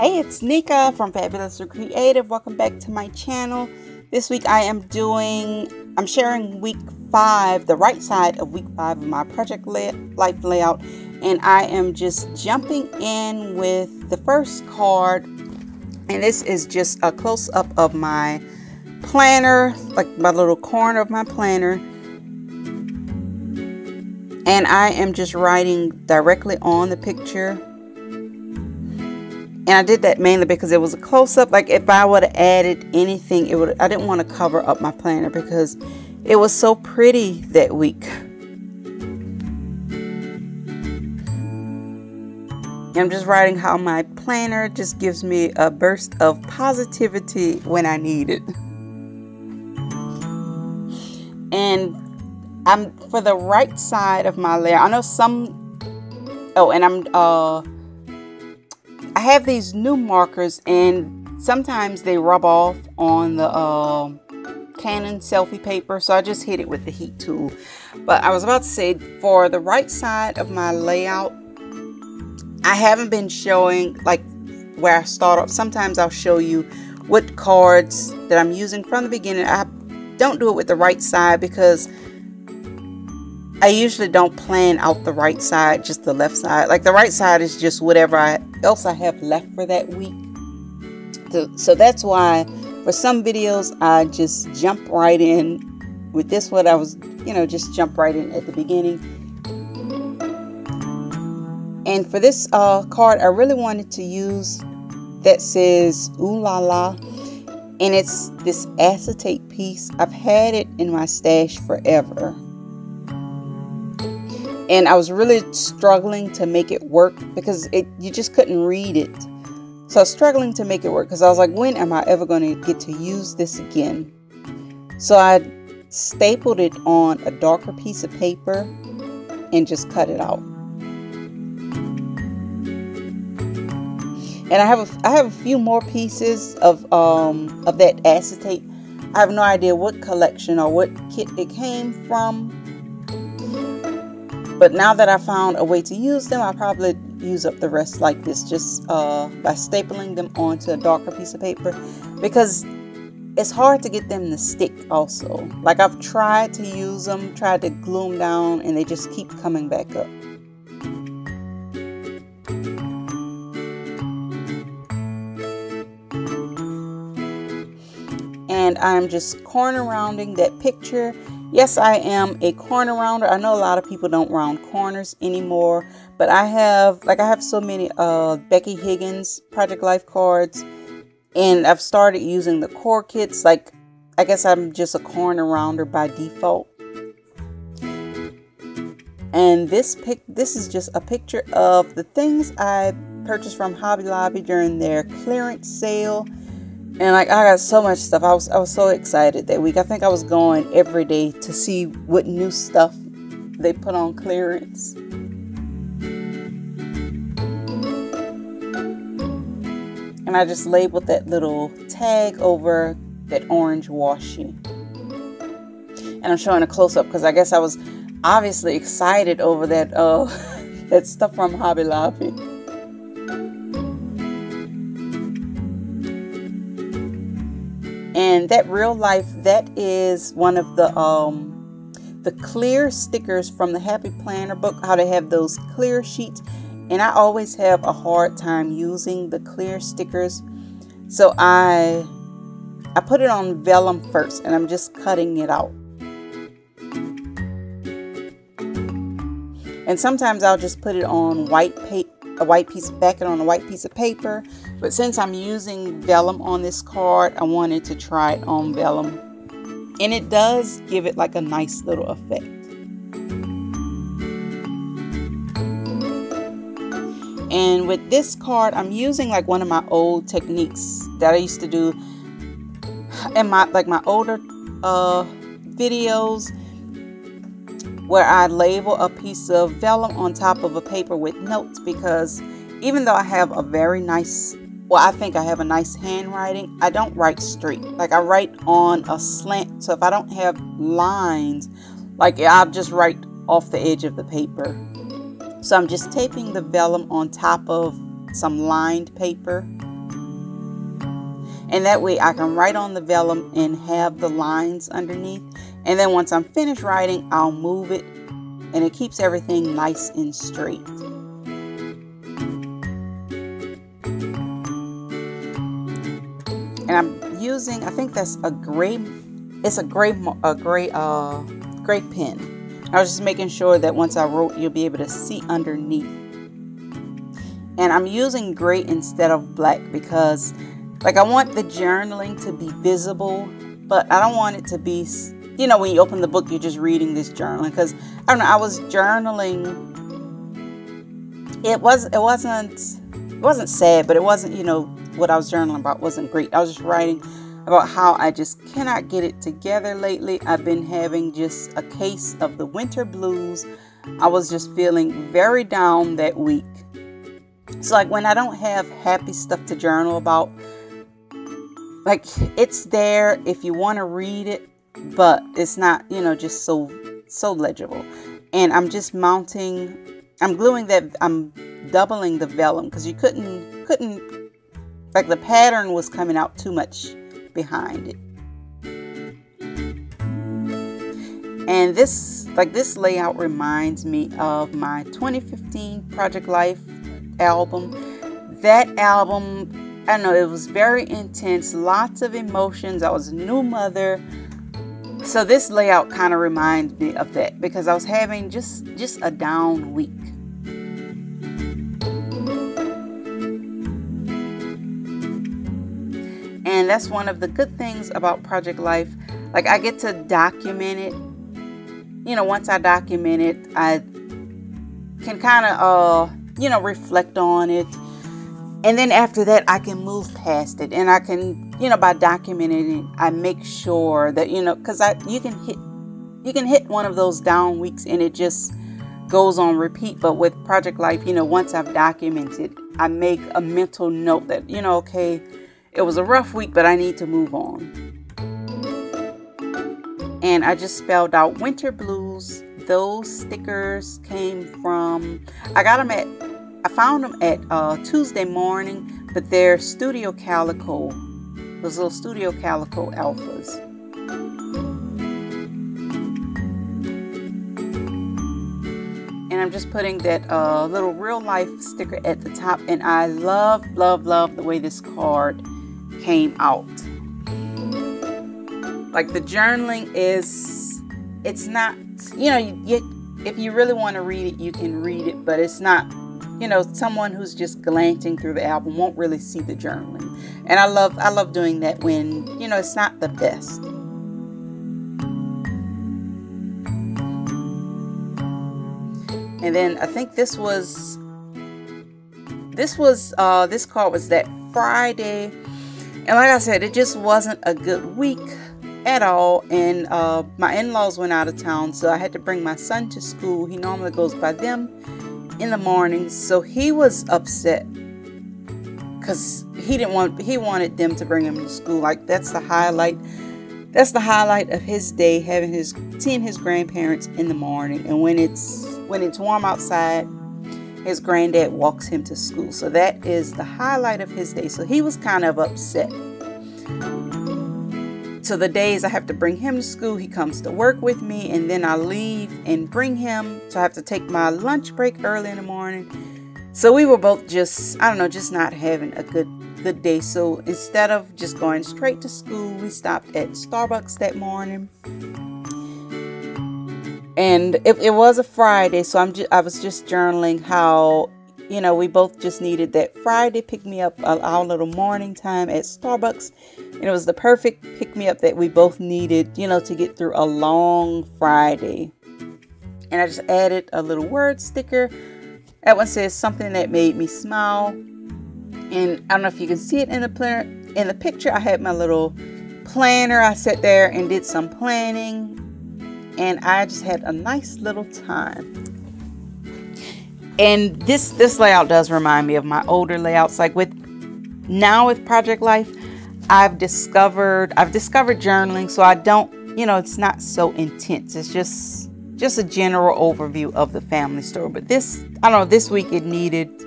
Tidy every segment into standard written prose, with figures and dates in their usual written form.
Hey, it's Nika from Fabulously Creative. Welcome back to my channel. This week I'm sharing week 5, the right side of week 5 of my project life layout. And I am just jumping in with the first card. And this is just a close-up of my planner, like my little corner of my planner. And I am just writing directly on the picture. And I did that mainly because it was a close-up. Like if I would have added anything, I didn't want to cover up my planner because it was so pretty that week. And I'm just writing how my planner just gives me a burst of positivity when I need it. And I'm for the right side of my layer. I know some. Oh, and I have these new markers, and sometimes they rub off on the Canon selfie paper, so I just hit it with the heat tool. But I was about to say, for the right side of my layout, I haven't been showing like where I start off. Sometimes I'll show you what cards that I'm using from the beginning. I don't do it with the right side because I usually don't plan out the right side, just the left side. Like the right side is just whatever else I have left for that week. So that's why for some videos I just jump right in. With this one I was, just jump right in at the beginning. And for this card I really wanted to use that says ooh la la. And it's this acetate piece. I've had it in my stash forever. And I was really struggling to make it work because you just couldn't read it. So I was struggling to make it work because I was like, when am I ever going to get to use this again? So I stapled it on a darker piece of paper and just cut it out. And I have a few more pieces of that acetate. I have no idea what collection or what kit it came from. But now that I found a way to use them, I'll probably use up the rest like this, just by stapling them onto a darker piece of paper, because it's hard to get them to stick also. Like I've tried to use them, tried to glue them down, and they just keep coming back up. And I'm just corner rounding that picture. Yes, I am a corner rounder. I know a lot of people don't round corners anymore, but I have so many Becky Higgins Project Life cards, and I've started using the core kits. Like, I guess I'm just a corner rounder by default. And this is just a picture of the things I purchased from Hobby Lobby during their clearance sale. And like I got so much stuff. I was so excited that week. I think I was going every day to see what new stuff they put on clearance. And I just labeled that little tag over that orange washi. And I'm showing a close-up because I guess I was obviously excited over that that stuff from Hobby Lobby. And that real life, that is one of the clear stickers from the Happy Planner book, how to have those clear sheets. And I always have a hard time using the clear stickers. So I put it on vellum first, and I'm just cutting it out. And sometimes I'll just put it on a white piece of paper. But since I'm using vellum on this card, I wanted to try it on vellum. And it does give it like a nice little effect. And with this card, I'm using like one of my old techniques that I used to do in my older videos, where I label a piece of vellum on top of a paper with notes, because even though I have a very nice, I think I have a nice handwriting, I don't write straight. Like I write on a slant, so if I don't have lines, like I'll just write off the edge of the paper. So I'm just taping the vellum on top of some lined paper. And that way I can write on the vellum and have the lines underneath. And then once I'm finished writing, I'll move it, and it keeps everything nice and straight. And I'm using, I think that's a gray, it's a gray pen. I was just making sure that once I wrote, you'll be able to see underneath. And I'm using gray instead of black because, like, I want the journaling to be visible, but I don't want it to be, you know, when you open the book, you're just reading this journaling. Because, I don't know, I was journaling. It wasn't sad, but it wasn't, you know, what I was journaling about wasn't great. I was just writing about how I just cannot get it together lately. I've been having just a case of the winter blues. I was just feeling very down that week. So, like, when I don't have happy stuff to journal about, like, it's there if you want to read it, but it's not, you know, just so legible. And I'm just mounting, I'm gluing that, I'm doubling the vellum because you couldn't, like, the pattern was coming out too much behind it. And this layout reminds me of my 2015 Project Life album. That album, I don't know, it was very intense, lots of emotions. I was a new mother. So this layout kind of reminds me of that because I was having just a down week. And that's one of the good things about Project Life. Like, I get to document it. You know, once I document it, I can kind of, you know, reflect on it. And then after that, I can move past it. And I can, you know, by documenting it, I make sure that, you know, because you can hit one of those down weeks and it just goes on repeat. But with Project Life, you know, once I've documented, I make a mental note that, you know, okay, it was a rough week, but I need to move on. And I just spelled out winter blues. Those stickers came from, I found them at Tuesday Morning, but they're Studio Calico, those little Studio Calico alphas. And I'm just putting that little real life sticker at the top. And I love the way this card came out. Like, the journaling it's not, you know, if you really want to read it, you can read it, but it's not, you know, someone who's just glancing through the album won't really see the journaling. And I love doing that when, you know, it's not the best. And then I think this card was that Friday. And like I said, it just wasn't a good week at all. And my in-laws went out of town, so I had to bring my son to school. He normally goes by them in the morning, so he was upset because he wanted them to bring him to school. Like, that's the highlight of his day, seeing his grandparents in the morning. And when it's warm outside, his granddad walks him to school. So that is the highlight of his day. So he was kind of upset. So the days I have to bring him to school, he comes to work with me, and then I leave and bring him. So I have to take my lunch break early in the morning. So we were both just not having a good day. So instead of just going straight to school, we stopped at Starbucks that morning. And it was a Friday, so I was just journaling how, you know, we both just needed that Friday pick-me-up, our little morning time at Starbucks. And it was the perfect pick-me-up that we both needed, you know, to get through a long Friday. And I just added a little word sticker. That one says something that made me smile. And I don't know if you can see it in the picture. I had my little planner. I sat there and did some planning. And I just had a nice little time. And this layout does remind me of my older layouts. Like with Project Life, I've discovered journaling, so I don't, you know, it's not so intense. It's just a general overview of the family story. But this week I needed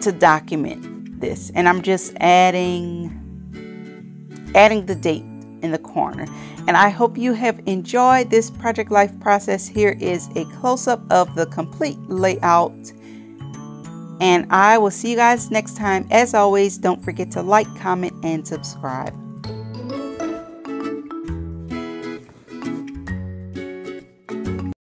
to document this, and I'm just adding adding the date in the corner. And I hope you have enjoyed this project life process. Here is a close-up of the complete layout. And I will see you guys next time. As always, don't forget to like, comment, and subscribe.